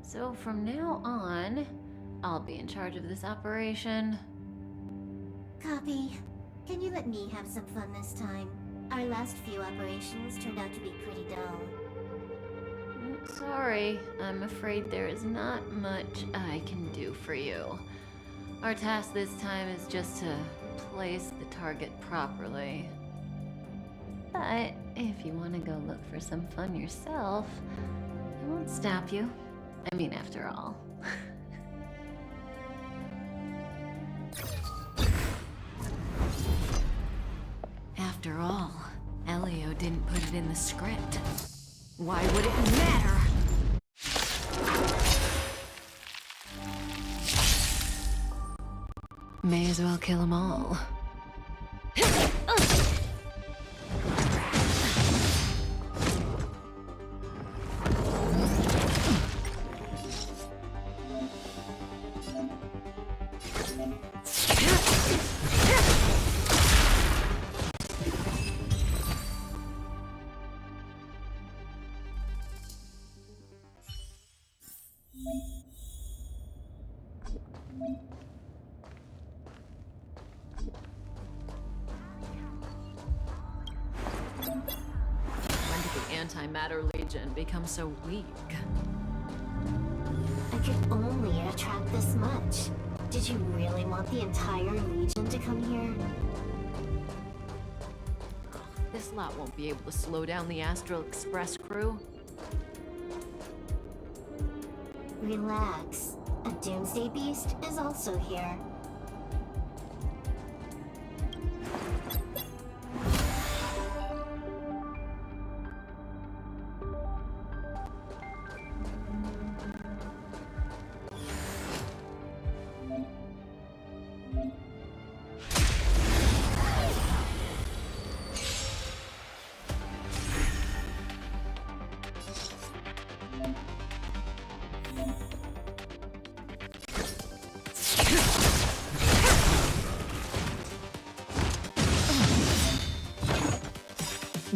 So from now on, I'll be in charge of this operation. Copy. Can you let me have some fun this time? Our last few operations turned out to be pretty dull. Sorry, I'm afraid there is not much I can do for you. Our task this time is just to place the target properly. But if you want to go look for some fun yourself, I won't stop you. I mean, after all. After all, Elio didn't put it in the script. Why would it matter? May as well kill them all. When did the Antimatter Legion become so weak? I could only attract this much. Did you really want the entire Legion to come here? This lot won't be able to slow down the Astral Express crew. Relax. A Doomsday Beast is also here.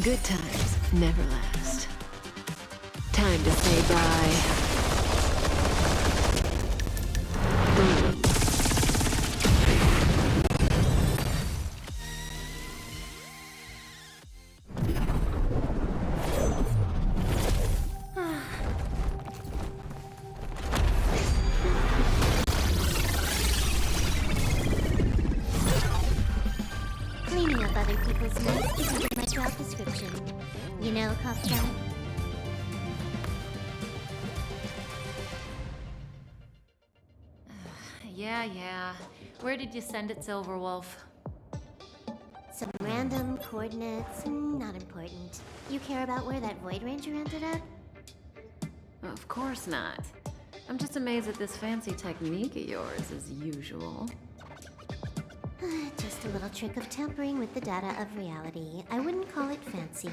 Good times never last. Time to say bye. Cleaning up other people's mess isn't in my job description. You know, Kafka? Yeah. Where did you send it, Silverwolf? Some random coordinates, not important. You care about where that Void Ranger ended up? Of course not. I'm just amazed at this fancy technique of yours, as usual. Just a little trick of tampering with the data of reality. I wouldn't call it fancy.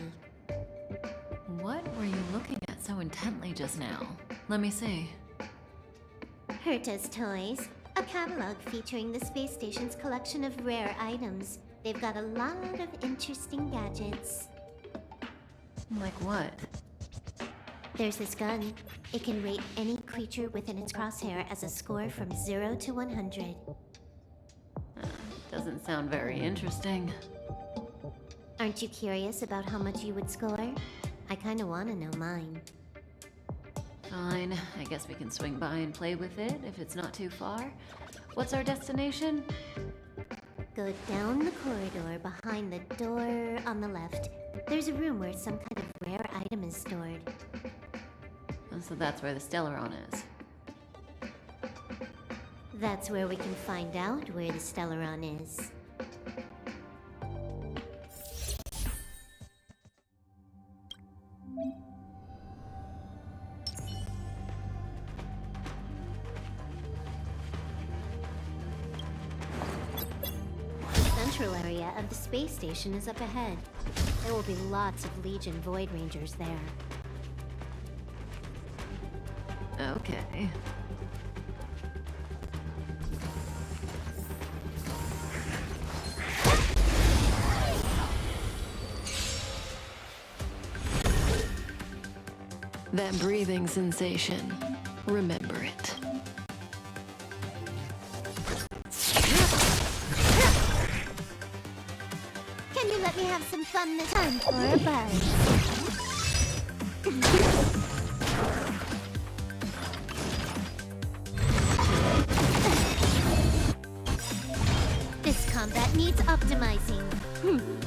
What were you looking at so intently just now? Let me see. Herta's Toys. A catalog featuring the space station's collection of rare items. They've got a lot of interesting gadgets. Like what? There's this gun. It can rate any creature within its crosshair as a score from 0 to 100. Doesn't sound very interesting. Aren't you curious about how much you would score? I kinda wanna know mine. Fine, I guess we can swing by and play with it if it's not too far. What's our destination? Go down the corridor behind the door on the left. There's a room where some kind of rare item is stored. Oh, so that's where the Stellaron is. That's where we can find out where the Stellaron is. The central area of the space station is up ahead. There will be lots of Legion Void Rangers there. Okay. That breathing sensation. Remember it. Can you let me have some fun this time for a buzz? This combat needs optimizing.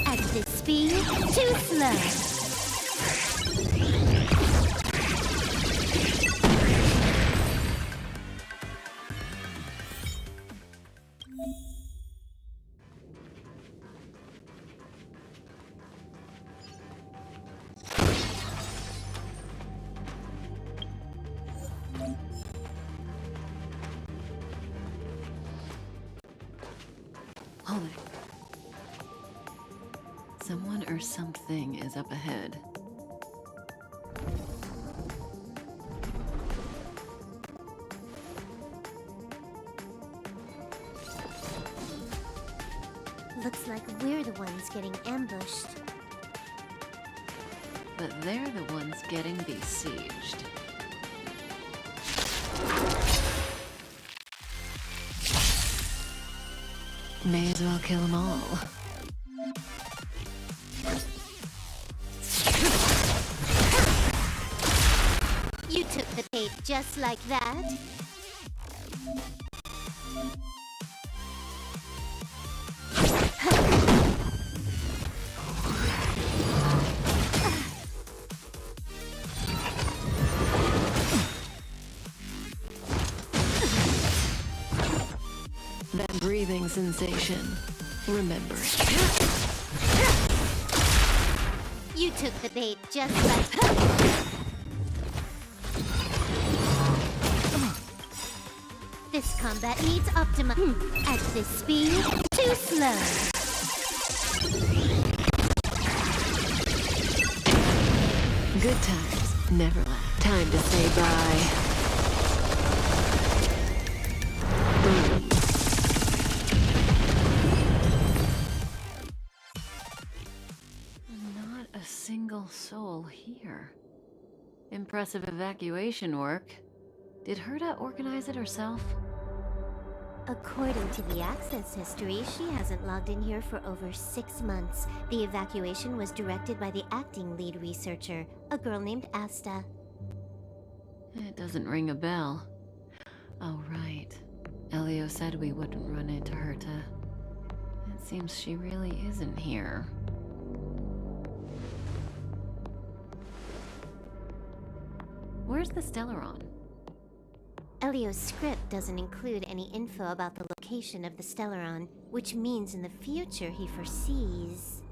At this speed, too slow. Hold it. Someone or something is up ahead. Looks like we're the ones getting ambushed. But they're the ones getting besieged. May as well kill them all. You took the bait just like that? That breathing sensation. Remember it. You took the bait just like... This combat needs At this speed, too slow. Good times never last. Time to say bye. Boom. Not a single soul here. Impressive evacuation work. Did Herta organize it herself? According to the access history, she hasn't logged in here for over 6 months. The evacuation was directed by the acting lead researcher, a girl named Asta. It doesn't ring a bell. Oh, right. Elio said we wouldn't run into Herta. It seems she really isn't here. Where's the Stellaron? Elio's script doesn't include any info about the location of the Stellaron, which means in the future he foresees...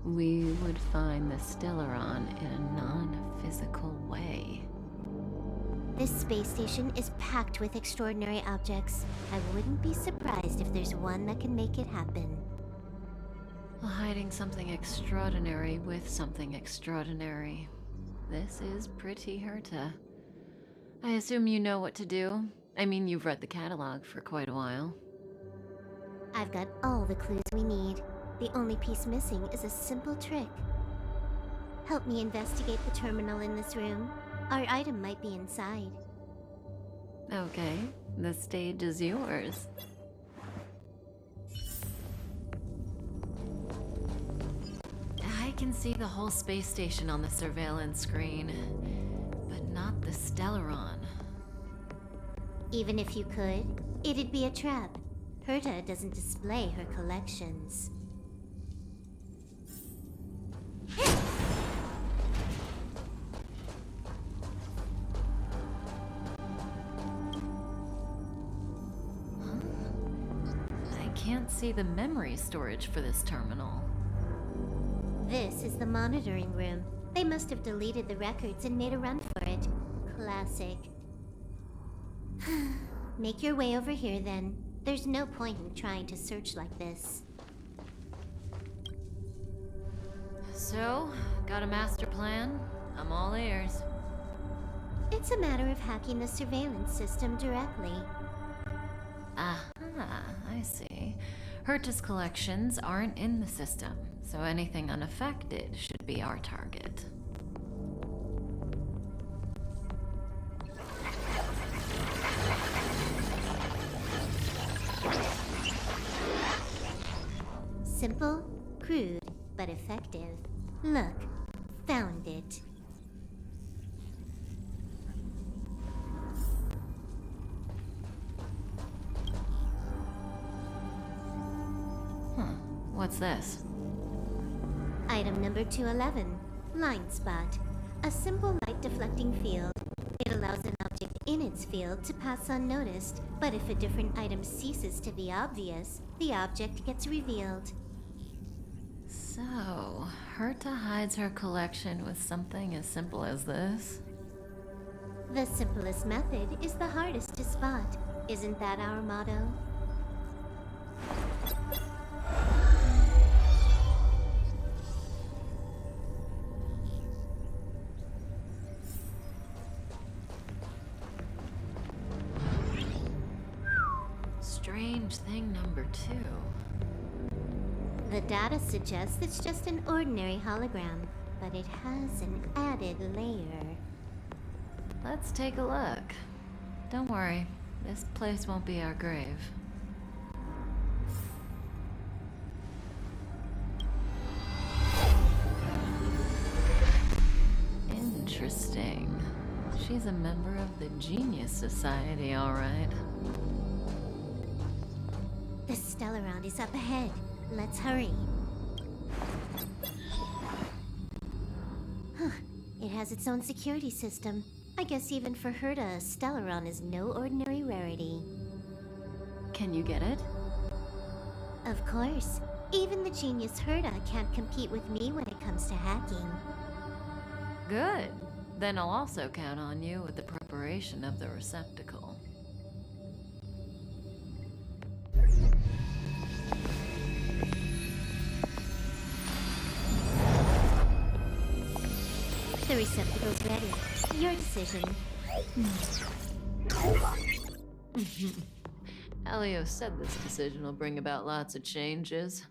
We would find the Stellaron in a non-physical way. This space station is packed with extraordinary objects. I wouldn't be surprised if there's one that can make it happen. Hiding something extraordinary with something extraordinary. This is pretty Herta. I assume you know what to do. I mean, you've read the catalog for quite a while. I've got all the clues we need. The only piece missing is a simple trick. Help me investigate the terminal in this room. Our item might be inside. Okay, the stage is yours. I can see the whole space station on the surveillance screen, but not the Stellaron. Even if you could, it'd be a trap. Herta doesn't display her collections. I can't see the memory storage for this terminal. This is the monitoring room. They must have deleted the records and made a run for it. Classic. Make your way over here then. There's no point in trying to search like this. So, got a master plan? I'm all ears. It's a matter of hacking the surveillance system directly. Aha, I see. Herta's collections aren't in the system, so anything unaffected should be our target. Simple, crude, but effective. Look, found it. What's this? Item number 211, Line Spot. A simple light deflecting field. It allows an object in its field to pass unnoticed, but if a different item ceases to be obvious, the object gets revealed. So, Herta hides her collection with something as simple as this? The simplest method is the hardest to spot. Isn't that our motto? Strange thing number 2. The data suggests it's just an ordinary hologram, but it has an added layer. Let's take a look. Don't worry, this place won't be our grave. Interesting. She's a member of the Genius Society, all right. The Stellaround is up ahead. Let's hurry. Huh. It has its own security system. I guess even for Herta, Stellaron is no ordinary rarity. Can you get it? Of course. Even the genius Herta can't compete with me when it comes to hacking. Good. Then I'll also count on you with the preparation of the receptacle. The receptacle's ready. Your decision. Elio said this decision will bring about lots of changes.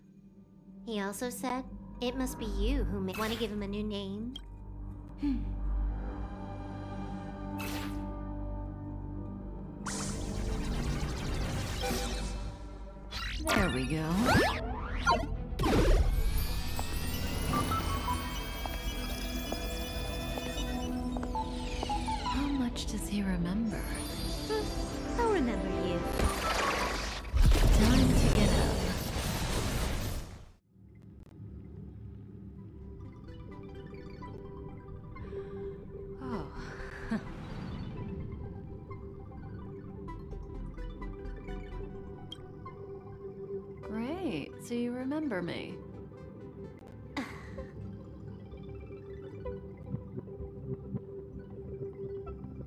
He also said, it must be you who may want to give him a new name. There we go. How much does he remember? I'll remember you. Time to get up. Oh. Great, so you remember me.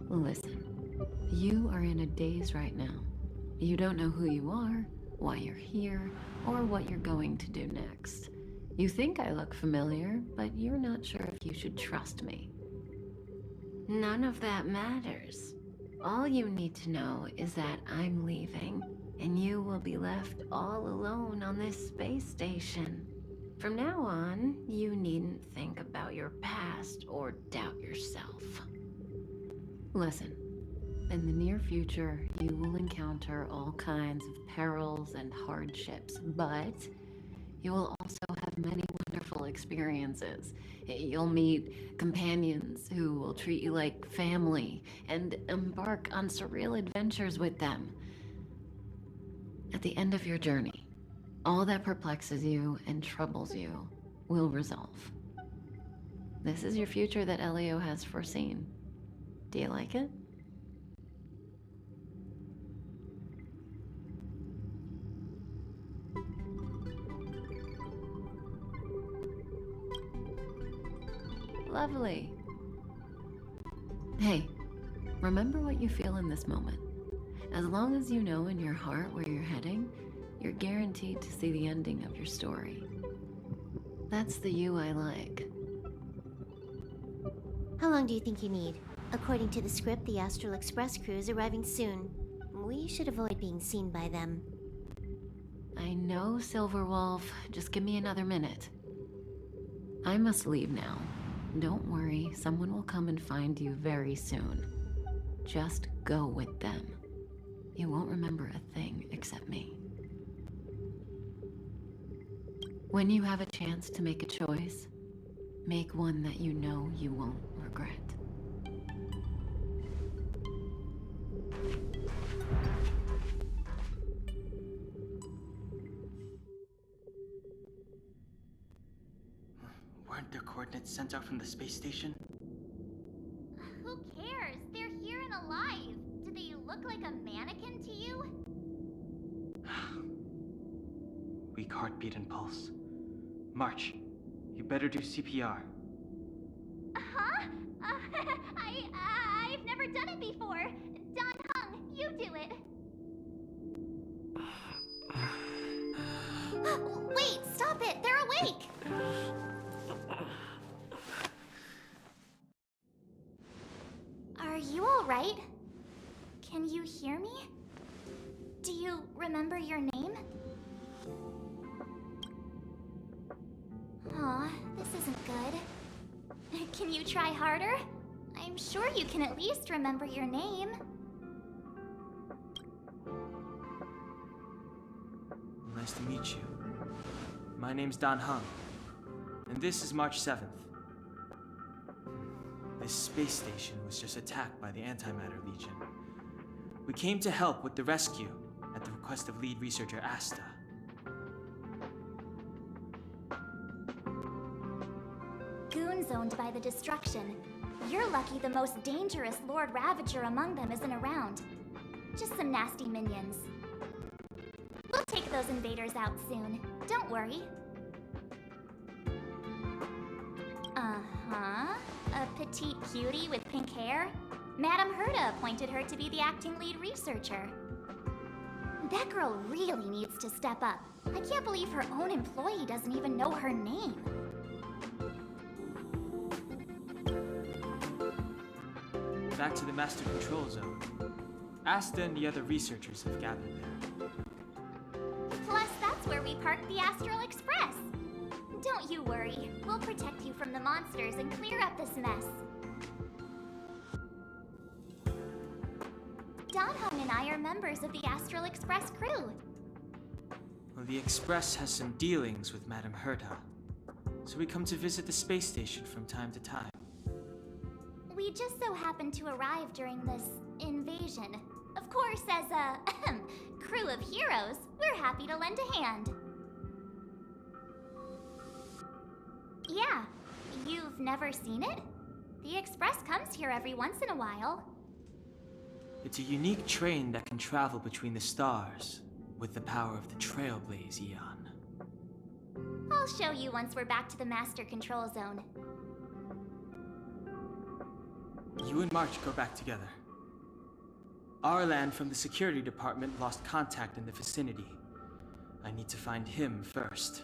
Listen, you are in a daze right now. You don't know who you are, why you're here, or what you're going to do next. You think I look familiar, but you're not sure if you should trust me. None of that matters. All you need to know is that I'm leaving, and you will be left all alone on this space station. From now on, you needn't think about your past or doubt yourself. Listen, in the near future, you will encounter all kinds of perils and hardships, but you will also have many wonderful experiences. You'll meet companions who will treat you like family and embark on surreal adventures with them. At the end of your journey, all that perplexes you and troubles you will resolve. This is your future that Elio has foreseen. Do you like it? Lovely. Hey, remember what you feel in this moment. As long as you know in your heart where you're heading, you're guaranteed to see the ending of your story. That's the you I like. How long do you think you need? According to the script, the Astral Express crew is arriving soon. We should avoid being seen by them. I know, Silverwolf. Just give me another minute. I must leave now. Don't worry, someone will come and find you very soon. Just go with them. You won't remember a thing except me. When you have a chance to make a choice, make one that you know you won't regret. Weren't their coordinates sent out from the space station? Who cares? They're here and alive. Do they look like a mannequin to you? Weak heartbeat and pulse. March, you better do CPR. Huh? I've never done it before. Don Hung, you do it. Wait, stop it! They're awake! Are you alright? Can you hear me? Do you remember your name? Aw, this isn't good. Can you try harder? I'm sure you can at least remember your name. Nice to meet you. My name's Don Hung, and this is March 7th. This space station was just attacked by the Antimatter Legion. We came to help with the rescue at the request of lead researcher Asta. Goons owned by the destruction. You're lucky the most dangerous Lord Ravager among them isn't around. Just some nasty minions. We'll take those invaders out soon. Don't worry. Uh-huh. A petite cutie with pink hair? Madame Herta appointed her to be the acting lead researcher. That girl really needs to step up. I can't believe her own employee doesn't even know her name. Back to the Master Control Zone. Asta and the other researchers have gathered there. Plus, that's where we parked the Astral Express. Don't you worry. We'll protect you from the monsters and clear up this mess. Don Hung and I are members of the Astral Express crew. Well, the Express has some dealings with Madame Herta, so we come to visit the space station from time to time. We just so happened to arrive during this invasion. Of course, as a crew of heroes, we're happy to lend a hand. Yeah, you've never seen it? The Express comes here every once in a while. It's a unique train that can travel between the stars with the power of the Trailblaze Eon. I'll show you once we're back to the Master Control Zone. You and March go back together. Arlan from the security department lost contact in the vicinity. I need to find him first.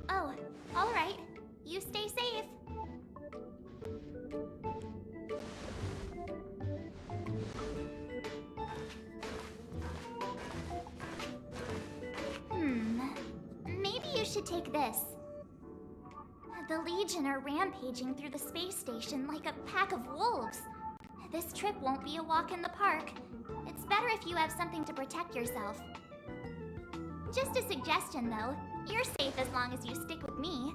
Oh, all right. You stay safe. Maybe you should take this. The Legion are rampaging through the space station like a pack of wolves. This trip won't be a walk in the park. It's better if you have something to protect yourself. Just a suggestion, though. You're safe as long as you stick with me.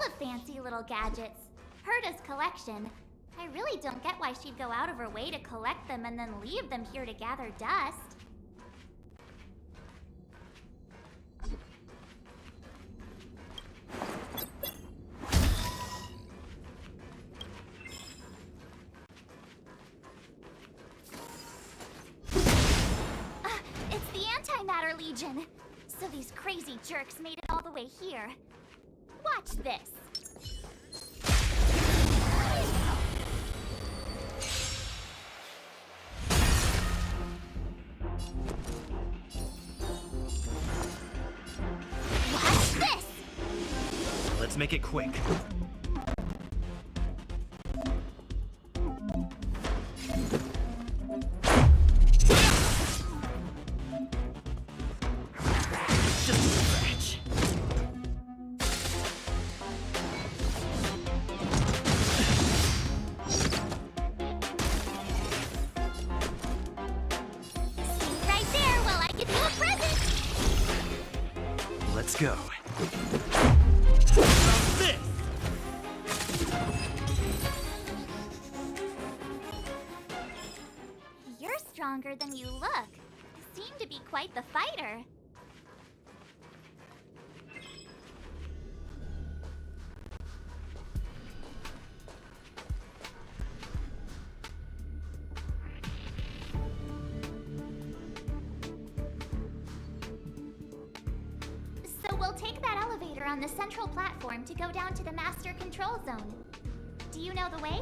of fancy little gadgets. Herta's collection. I really don't get why she'd go out of her way to collect them and then leave them here to gather dust. It's the Antimatter Legion. So these crazy jerks made it all the way here. Watch this. Watch this! Let's make it quick. Just a scratch. Stay right there while I give you a present! Let's go. This! You're stronger than you look. You seem to be quite the fighter. So we'll take that elevator on the central platform to go down to the master control zone. Do you know the way?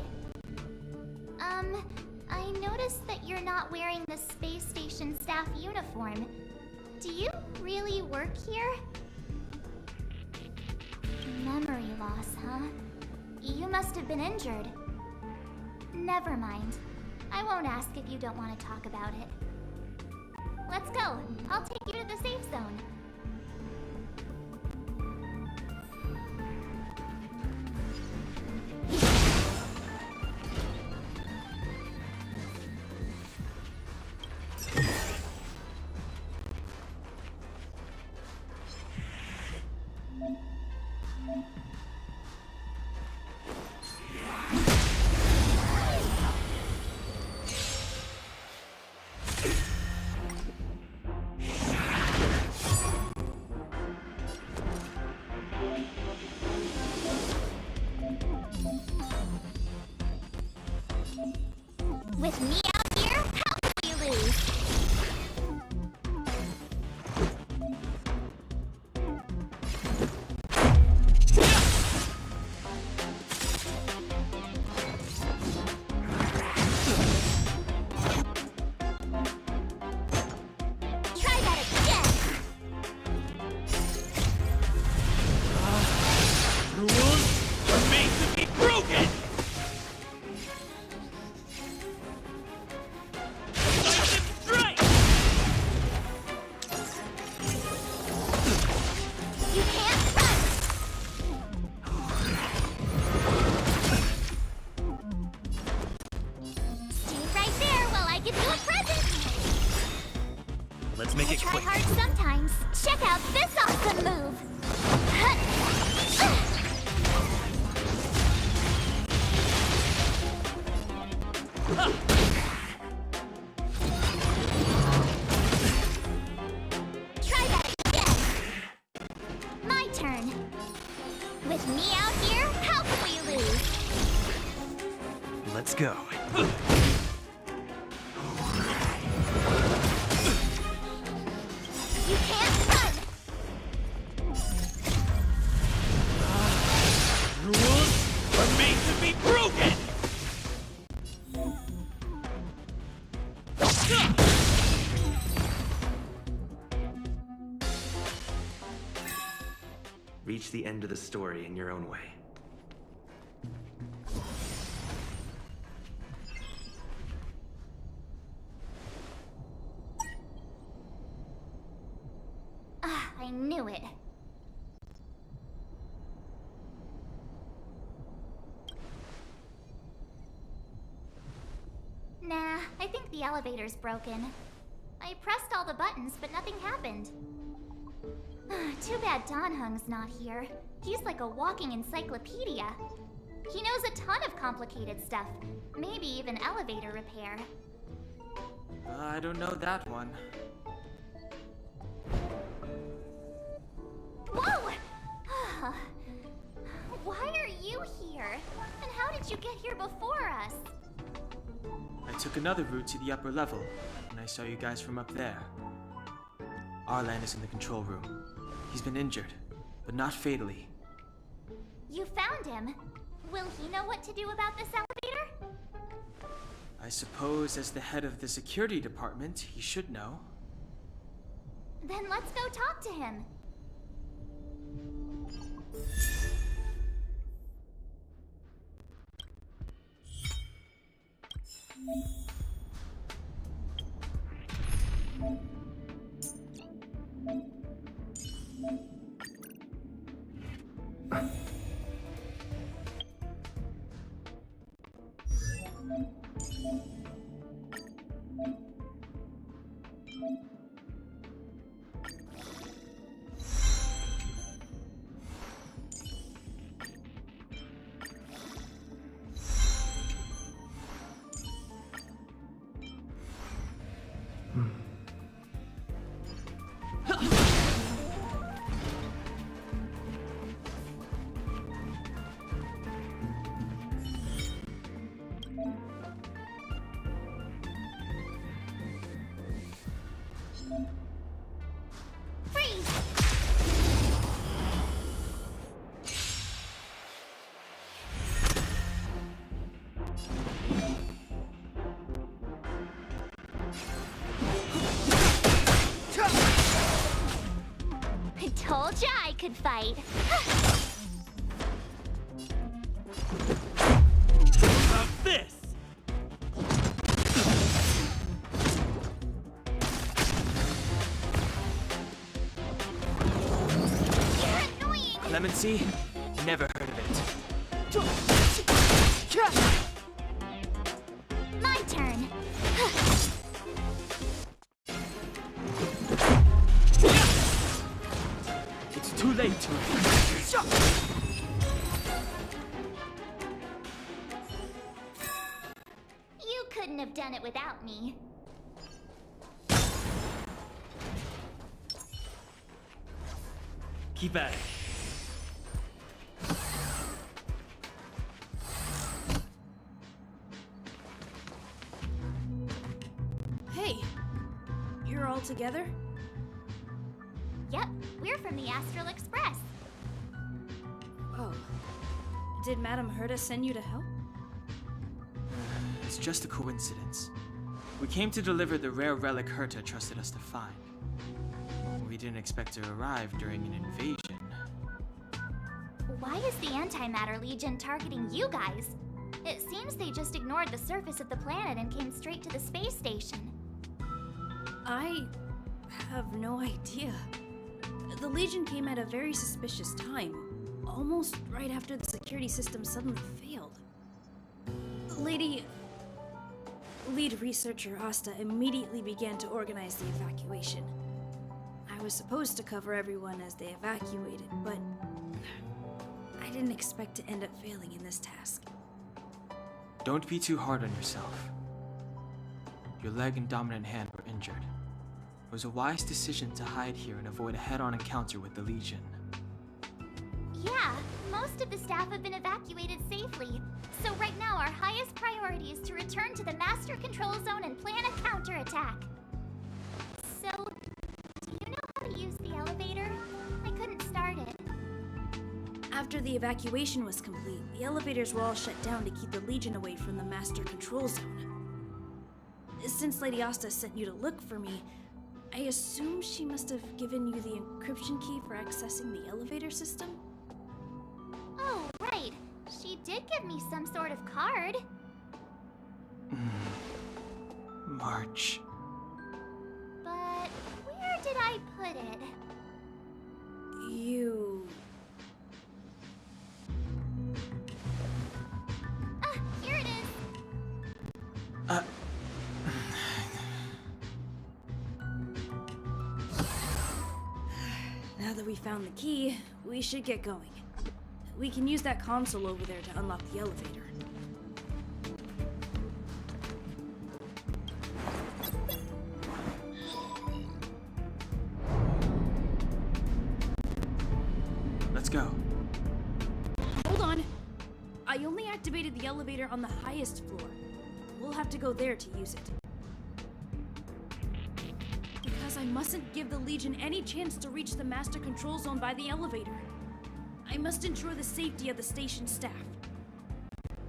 I noticed that you're not wearing the space station staff uniform. Do you really work here? Memory loss, huh? You must have been injured. Never mind. I won't ask if you don't want to talk about it. Let's go. I'll take you to the safe zone. With me out here, how can we lose? Try that again! Rules are made to be broken! Decisive strike! You can't run! Stay right there while I give you a present! Let's make I it try quick. hard sometimes. Check out this awesome move! Try that again! My turn. With me out here, how can we lose? Let's go. You can't run! Rules are made to be broken! Reach the end of the story in your own way. I knew it. Nah, I think the elevator's broken. I pressed all the buttons, but nothing happened. Too bad Donhung's not here. He's like a walking encyclopedia. He knows a ton of complicated stuff, maybe even elevator repair. I don't know that one. Whoa! Why are you here? And how did you get here before us? I took another route to the upper level, and I saw you guys from up there. Arlan is in the control room. He's been injured, but not fatally. You found him. Will he know what to do about this elevator? I suppose as the head of the security department, he should know. Then let's go talk to him. Freeze! I told ya I could fight. About this! You're annoying! Clemency? Never heard of it. My turn. It's too late to... You couldn't have done it without me. Keep at it. Hey, you're all together? Yep, we're from the Astral Express. Oh. Did Madame Herta send you to help? It's just a coincidence. We came to deliver the rare relic Herta trusted us to find. We didn't expect to arrive during an invasion. Why is the Antimatter Legion targeting you guys? It seems they just ignored the surface of the planet and came straight to the space station. I have no idea. The Legion came at a very suspicious time, almost right after the security system suddenly failed. Lead researcher Asta immediately began to organize the evacuation. I was supposed to cover everyone as they evacuated, but I didn't expect to end up failing in this task. Don't be too hard on yourself. Your leg and dominant hand were injured. It was a wise decision to hide here and avoid a head-on encounter with the Legion. Yeah, most of the staff have been evacuated safely. So right now our highest priority is to return to the Master Control Zone and plan a counterattack. So, do you know how to use the elevator? I couldn't start it. After the evacuation was complete, the elevators were all shut down to keep the Legion away from the Master Control Zone. Since Lady Asta sent you to look for me, I assume she must have given you the encryption key for accessing the elevator system? Oh, right. She did give me some sort of card. March. But where did I put it? You... Ah, here it is. Now that we found the key, we should get going. We can use that console over there to unlock the elevator. Let's go. Hold on. I only activated the elevator on the highest floor. We'll have to go there to use it. Because I mustn't give the Legion any chance to reach the master control zone by the elevator. I must ensure the safety of the station staff.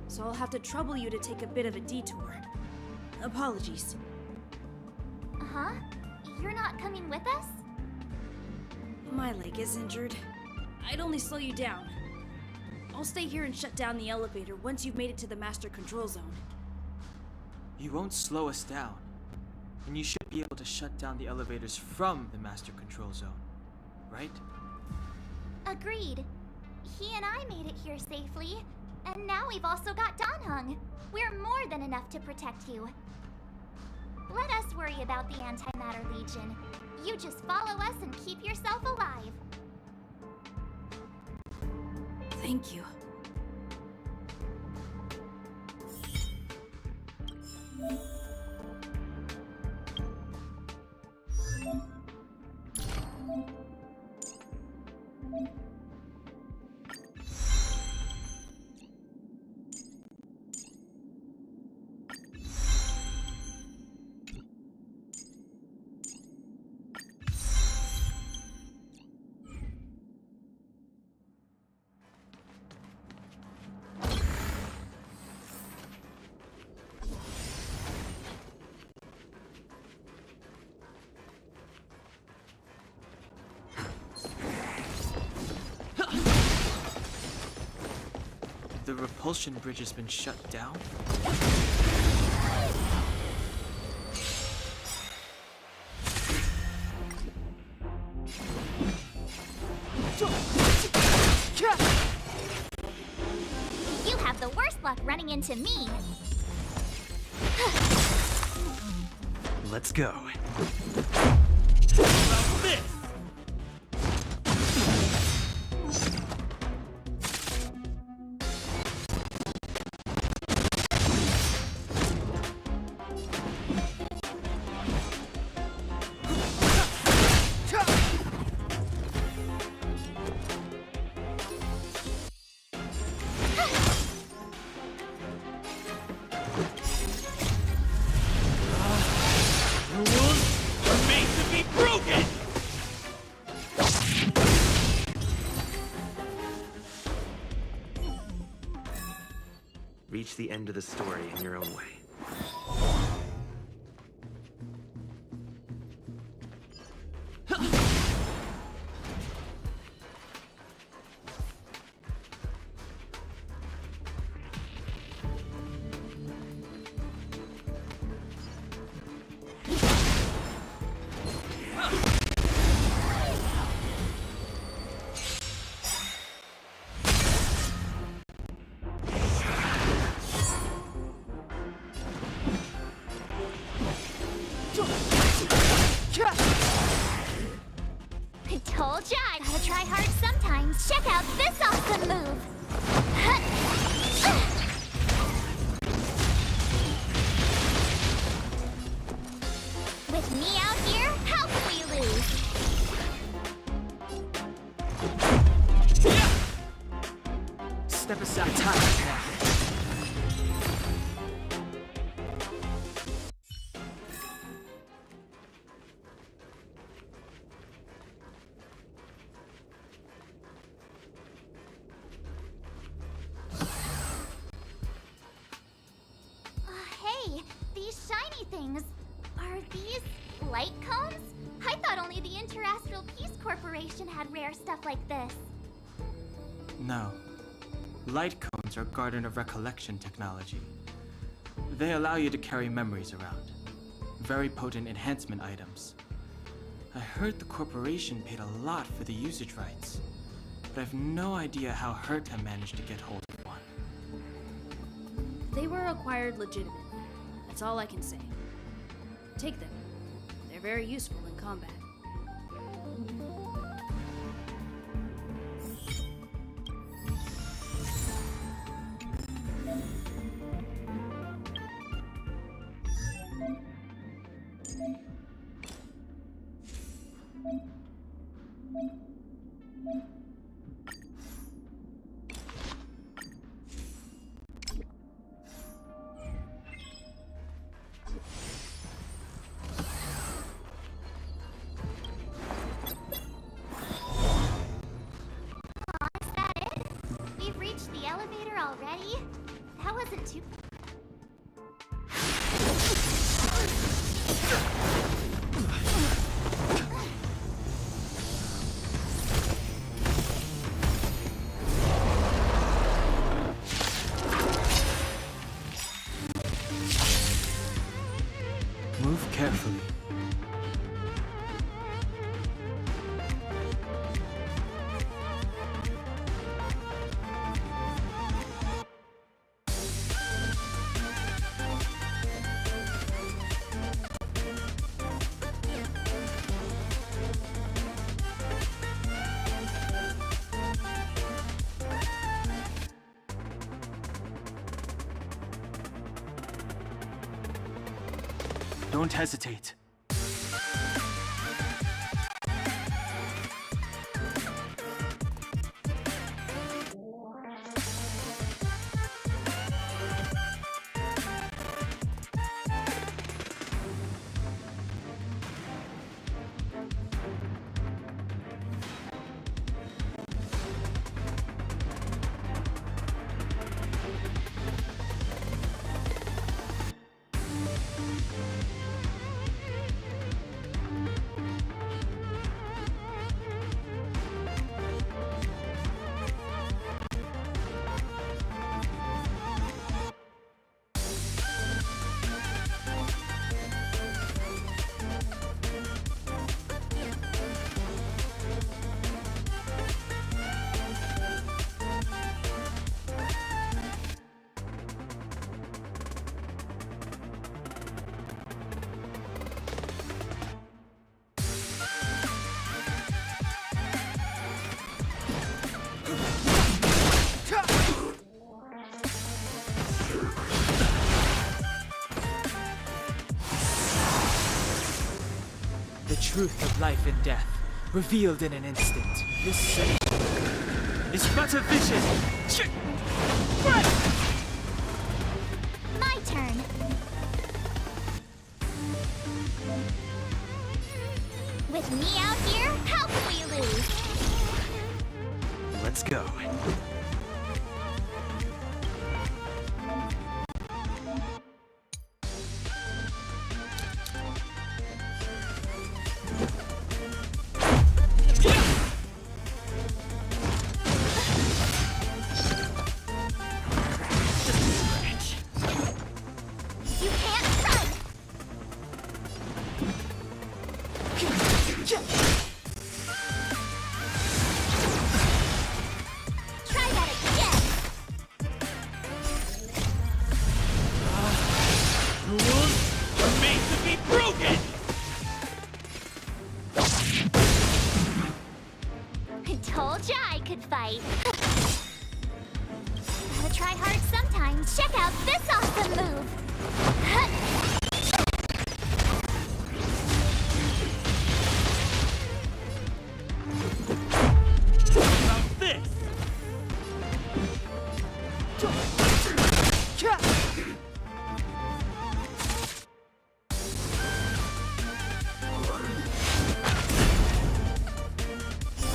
So I'll have to trouble you to take a bit of a detour. Apologies. Huh? You're not coming with us? My leg is injured. I'd only slow you down. I'll stay here and shut down the elevator once you've made it to the master control zone. You won't slow us down. And you should be able to shut down the elevators from the master control zone, right? Agreed. He and I made it here safely, and now we've also got Danhung. We're more than enough to protect you. Let us worry about the Antimatter Legion. You just follow us and keep yourself alive. Thank you. The repulsion bridge has been shut down? You have the worst luck running into me. Let's go. How about this? Reach the end of the story in your own way. Told ya, I gotta try hard sometimes. Check out this awesome move. With me out here, how can we lose? Step aside, time is now. Hey, these shiny things. Are these light cones? I thought only the Interastral Peace Corporation had rare stuff like this. No. Light cones are Garden of Recollection technology. They allow you to carry memories around. Very potent enhancement items. I heard the corporation paid a lot for the usage rights, but I've no idea how Herta managed to get hold of one. They were acquired legitimately. That's all I can say. Take them. They're very useful in combat. Is that it? We've reached the elevator already? That wasn't too... Move carefully. Don't hesitate. The truth of life and death, revealed in an instant. This city is but a vision. My turn. With me out here, how can we lose? Let's go. You can't run! Try that again! Rules are made to be broken! I told ya I could fight. Gotta try hard sometimes. Check out this awesome move! About this!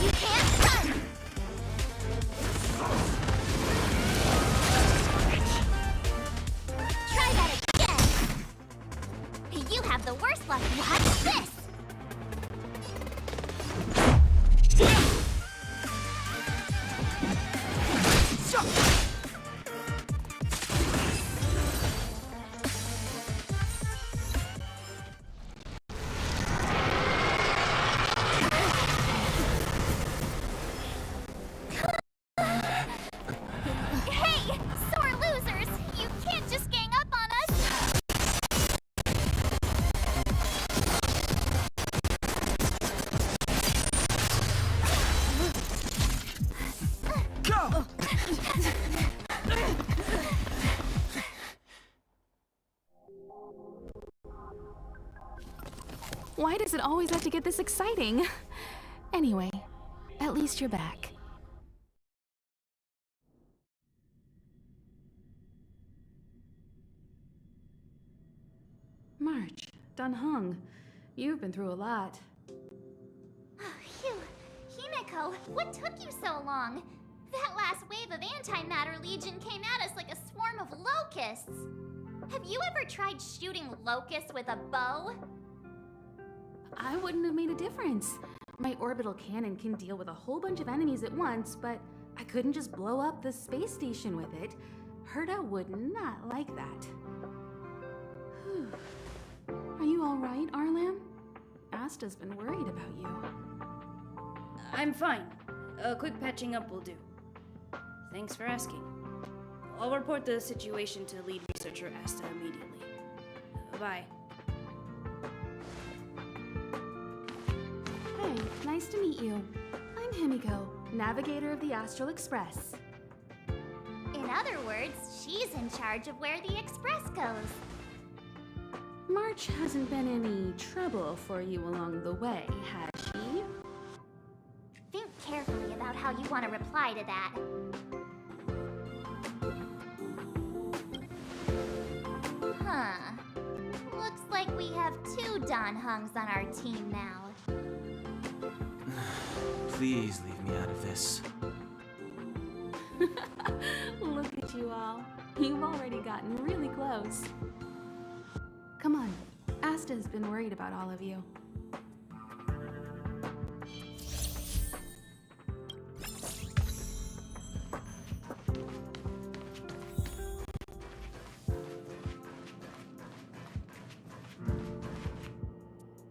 You can't run! Try that again! You have the worst luck. Watch this! Hey! Sore losers! You can't just gang up on us! Go! Why does it always have to get this exciting? Anyway, at least you're back. March, Dunhung, you've been through a lot. Phew. Himeko, what took you so long? That last wave of Antimatter Legion came at us like a swarm of locusts. Have you ever tried shooting locusts with a bow? I wouldn't have made a difference. My orbital cannon can deal with a whole bunch of enemies at once, but I couldn't just blow up the space station with it. Herta would not like that. Whew. Are you all right, Arlam? Asta's been worried about you. I'm fine. A quick patching up will do. Thanks for asking. I'll report the situation to lead researcher Asta immediately. Bye. Hey, nice to meet you. I'm Himiko, navigator of the Astral Express. In other words, she's in charge of where the express goes. March hasn't been any trouble for you along the way, has she? Think carefully about how you want to reply to that. Huh. Looks like we have two Donhungs on our team now. Please leave me out of this. Look at you all. You've already gotten really close. Come on. Asta's been worried about all of you.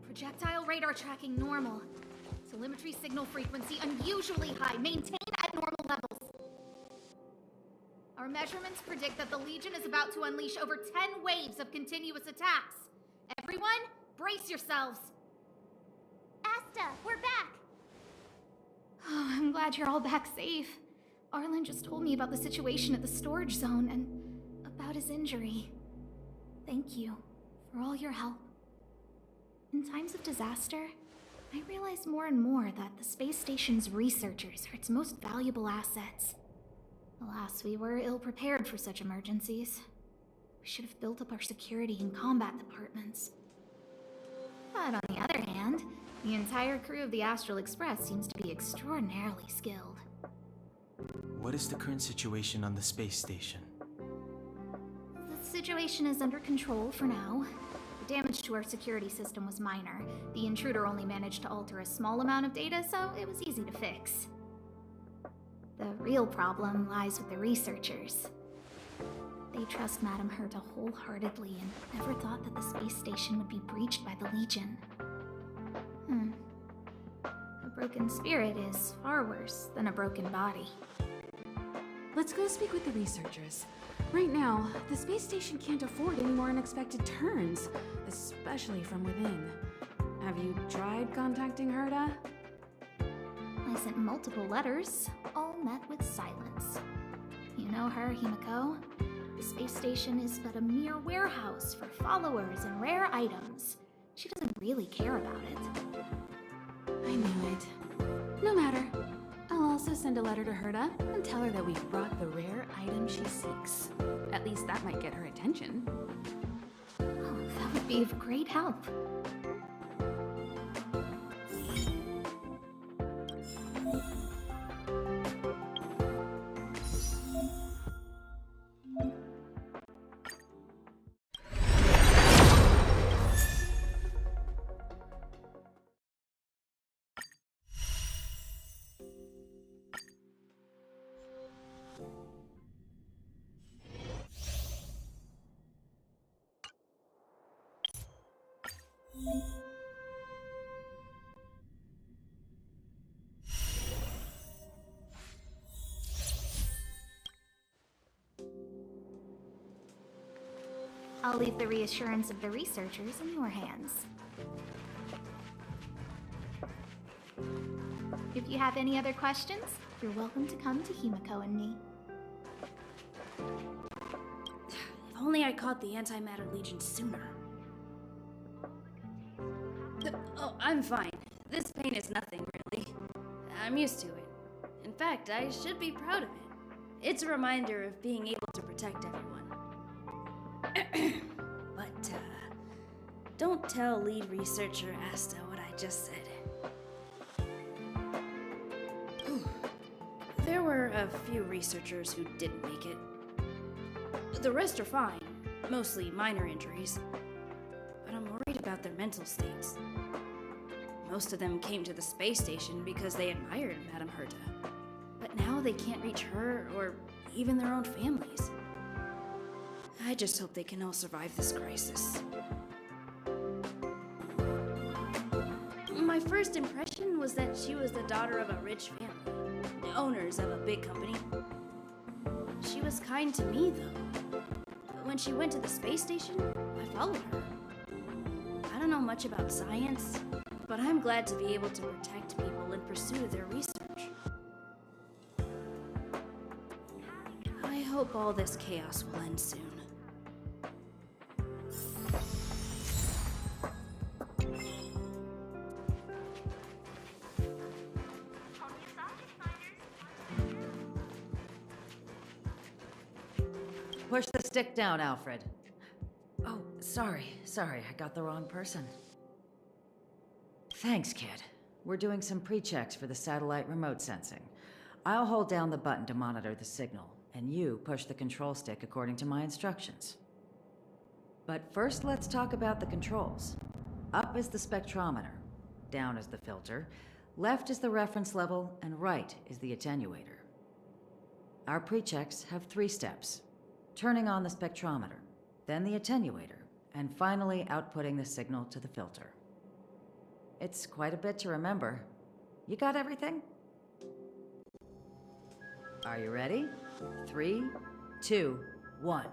Projectile radar tracking normal. Telemetry signal frequency unusually high. Maintain at normal levels. Our measurements predict that the Legion is about to unleash over 10 waves of continuous attacks. Everyone, brace yourselves. Asta, we're back! Oh, I'm glad you're all back safe. Arlen just told me about the situation at the storage zone and about his injury. Thank you for all your help. In times of disaster, I realize more and more that the space station's researchers are its most valuable assets. Alas, we were ill-prepared for such emergencies. We should have built up our security and combat departments. But on the other hand, the entire crew of the Astral Express seems to be extraordinarily skilled. What is the current situation on the space station? The situation is under control for now. The damage to our security system was minor. The intruder only managed to alter a small amount of data, so it was easy to fix. The real problem lies with the researchers. They trust Madame Herta wholeheartedly and never thought that the space station would be breached by the Legion. A broken spirit is far worse than a broken body. Let's go speak with the researchers. Right now, the space station can't afford any more unexpected turns, especially from within. Have you tried contacting Herta? I sent multiple letters, all met with silence. You know her, Himiko? The space station is but a mere warehouse for followers and rare items. She doesn't really care about it. I knew it. No matter. I'll also send a letter to Herta and tell her that we've brought the rare item she seeks. At least that might get her attention. Oh, that would be of great help. I'll leave the reassurance of the researchers in your hands. If you have any other questions, you're welcome to come to Himiko and me. If only I caught the Antimatter Legion sooner. Oh, I'm fine. This pain is nothing, really. I'm used to it. In fact, I should be proud of it. It's a reminder of being able to protect everyone. But, don't tell lead researcher Asta what I just said. There were a few researchers who didn't make it. The rest are fine, mostly minor injuries. But I'm worried about their mental states. Most of them came to the space station because they admired Madame Herta. But now they can't reach her or even their own families. I just hope they can all survive this crisis. My first impression was that she was the daughter of a rich family, owners of a big company. She was kind to me, though. When she went to the space station, I followed her. I don't know much about science, but I'm glad to be able to protect people in pursuit of their research. I hope all this chaos will end soon. Push the stick down, Alfred. Oh, sorry, I got the wrong person. Thanks, kid. We're doing some pre-checks for the satellite remote sensing. I'll hold down the button to monitor the signal, and you push the control stick according to my instructions. But first, let's talk about the controls. Up is the spectrometer, down is the filter, left is the reference level, and right is the attenuator. Our pre-checks have 3 steps. Turning on the spectrometer, then the attenuator, and finally outputting the signal to the filter. It's quite a bit to remember. You got everything? Are you ready? 3, 2, 1.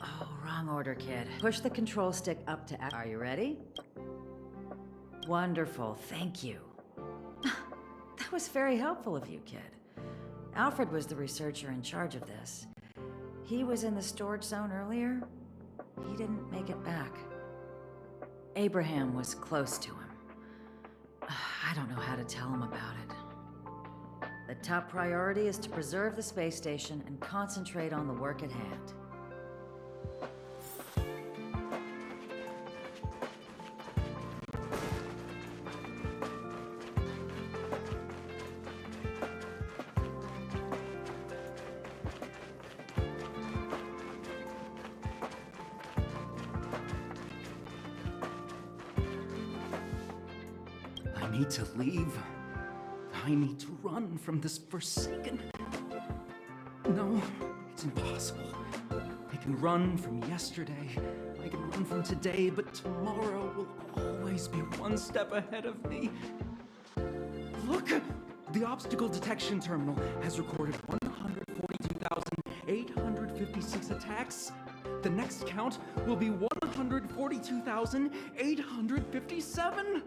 Oh, wrong order, kid. Push the control stick up to... Are you ready? Wonderful, thank you. That was very helpful of you, kid. Alfred was the researcher in charge of this. He was in the storage zone earlier. He didn't make it back. Abraham was close to him. I don't know how to tell him about it. The top priority is to preserve the space station and concentrate on the work at hand. I need to leave. I need to run from this forsaken... No, it's impossible. I can run from yesterday. I can run from today, but tomorrow will always be one step ahead of me. Look! The obstacle detection terminal has recorded 142,856 attacks. The next count will be 142,857.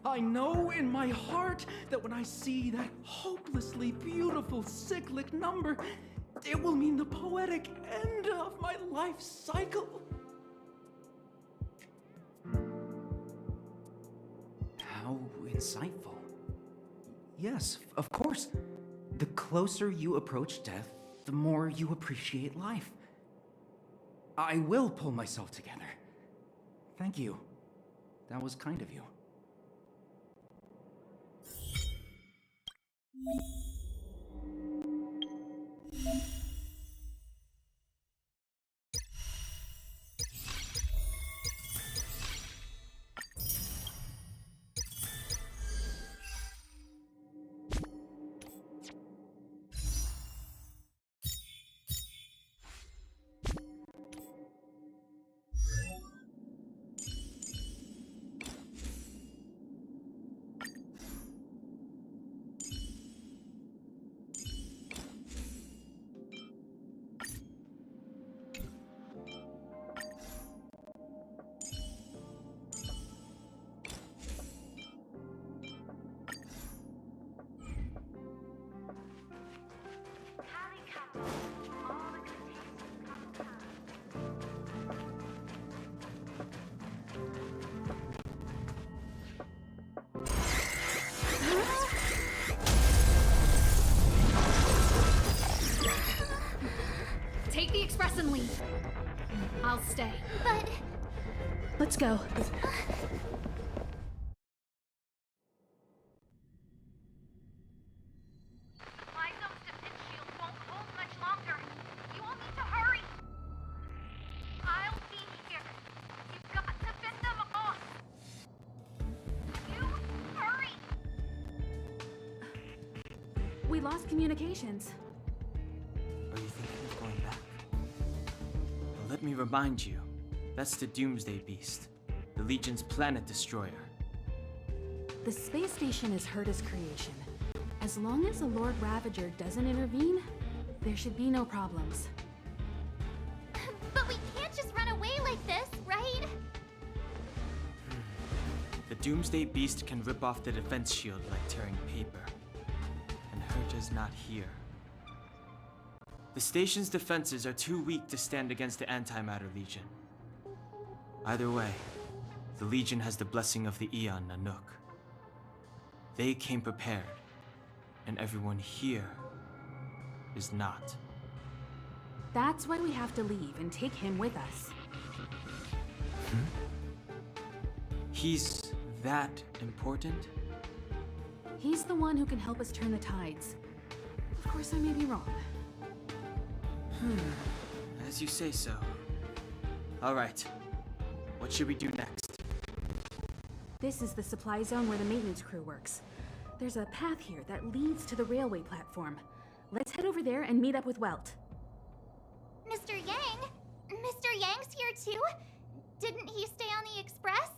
I know in my heart that when I see that hopelessly beautiful cyclic number, it will mean the poetic end of my life cycle. How insightful. Yes, of course. The closer you approach death, the more you appreciate life. I will pull myself together. Thank you. That was kind of you. I'll stay. But Let's go. My zone's defense shield won't hold much longer. You all need to hurry. I'll be here. You've got to fend them off. You hurry. We lost communications. Are you thinking of going back? Well, let me remind you, that's the Doomsday Beast, the Legion's planet destroyer. The space station is Herta's creation. As long as the Lord Ravager doesn't intervene, there should be no problems. but we can't just run away like this, right? The Doomsday Beast can rip off the defense shield like tearing paper. And Herta's not here. The station's defenses are too weak to stand against the Antimatter Legion. Either way, the Legion has the blessing of the Aeon Nanook. They came prepared, and everyone here is not. That's why we have to leave and take him with us. He's that important? He's the one who can help us turn the tides. Of course, I may be wrong. As you say so. All right. What should we do next? This is the supply zone where the maintenance crew works. There's a path here that leads to the railway platform. Let's head over there and meet up with Welt. Mr. Yang? Mr. Yang's here too? Didn't he stay on the Express?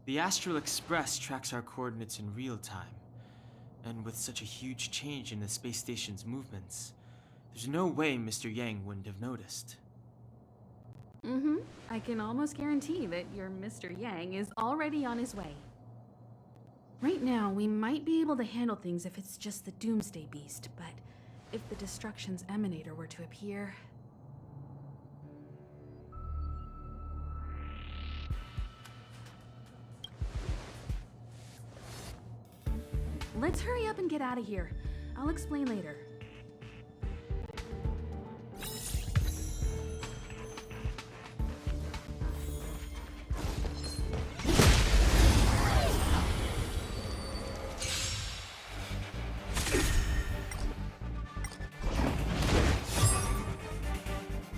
The Astral Express tracks our coordinates in real time. And with such a huge change in the space station's movements, there's no way Mr. Yang wouldn't have noticed. I can almost guarantee that your Mr. Yang is already on his way. Right now, we might be able to handle things if it's just the Doomsday Beast, but if the Destruction's Emanator were to appear... Let's hurry up and get out of here. I'll explain later.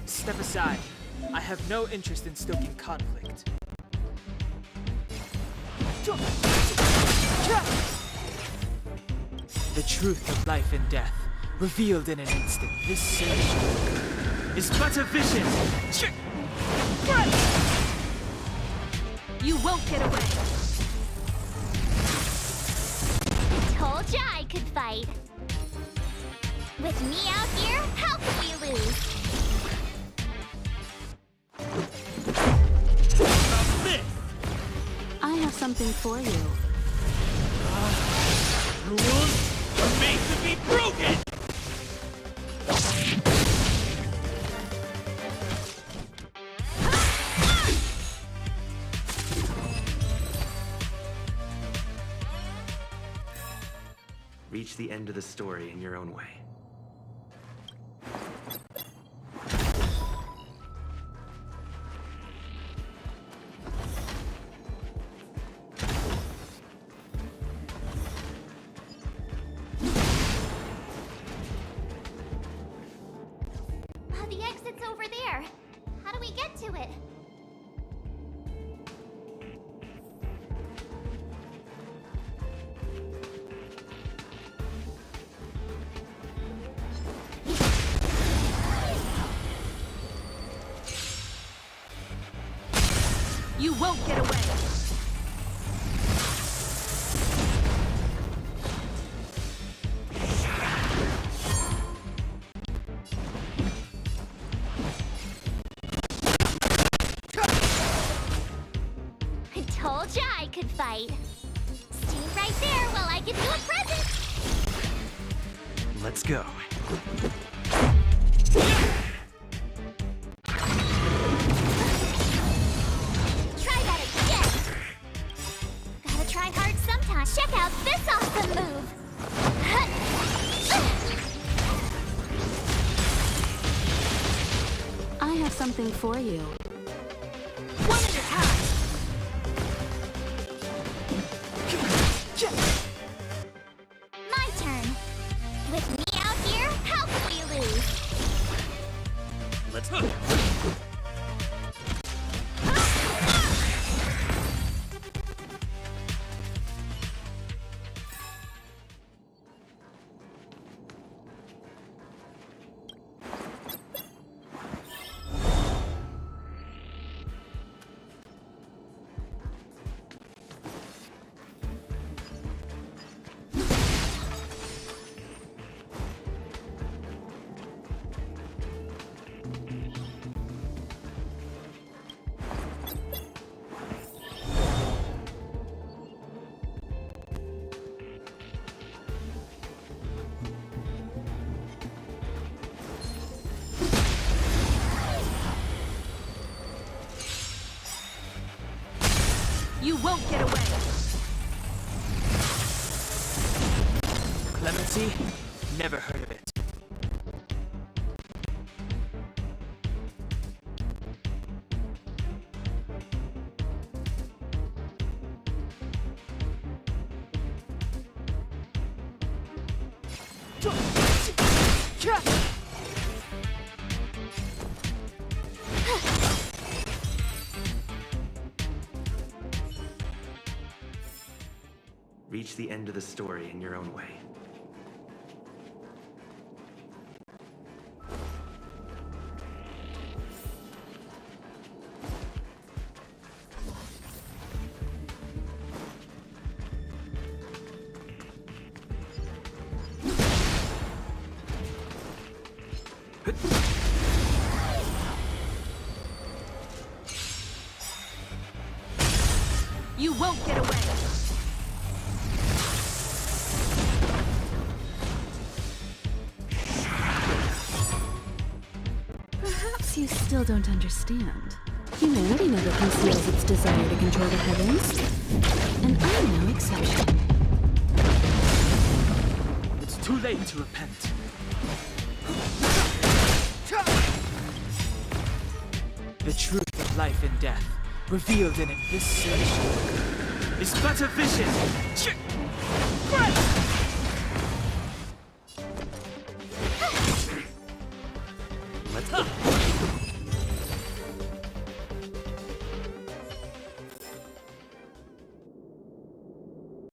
Step aside. I have no interest in stoking conflict. The truth of life and death, revealed in an instant. This search is but a vision. You won't get away! Told ya I could fight. With me out here, how could we lose? I have something for you. Rules are made to be broken! Reach the end of the story in your own way. The exit's over there. How do we get to it? You won't get away! I told ya I could fight. Stay right there while I give you a present. Let's go. Try that again. Gotta try hard sometimes. Check out this awesome move. have something for you. One at a time! My turn. With me out here, how could we lose? Let's go. You won't get away! Clemency? Never heard of it. Reach the end of the story in your own way. You won't get away! Perhaps you still don't understand. Humanity never conceals its desire to control the heavens. And I'm no exception. It's too late to repent. The truth of life and death, revealed in it this solution, is but a vision.